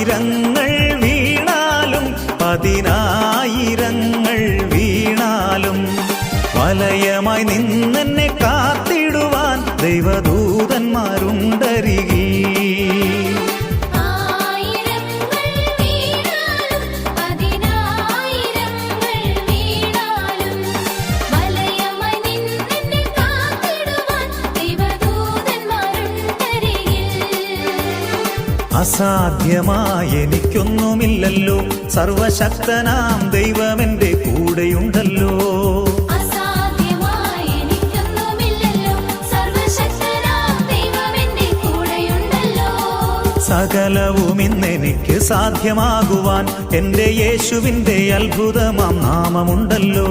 ആയിരങ്ങൾ വീണാലും 10,000 വീണാലും വലയമായി നിന്നെന്നെ കാത്തിടുവാൻ ദൈവദൂതന്മാരുണ്ടരികിൽ. അസാധ്യമായ എനിക്കൊന്നുമില്ലല്ലോ, സർവശക്തനാം ദൈവമെന്റെ കൂടെയുണ്ടല്ലോ. സകലവും ഇന്നെനിക്ക് സാധ്യമാകുവാൻ എൻ്റെ യേശുവിൻ്റെ അത്ഭുതമാം നാമമുണ്ടല്ലോ.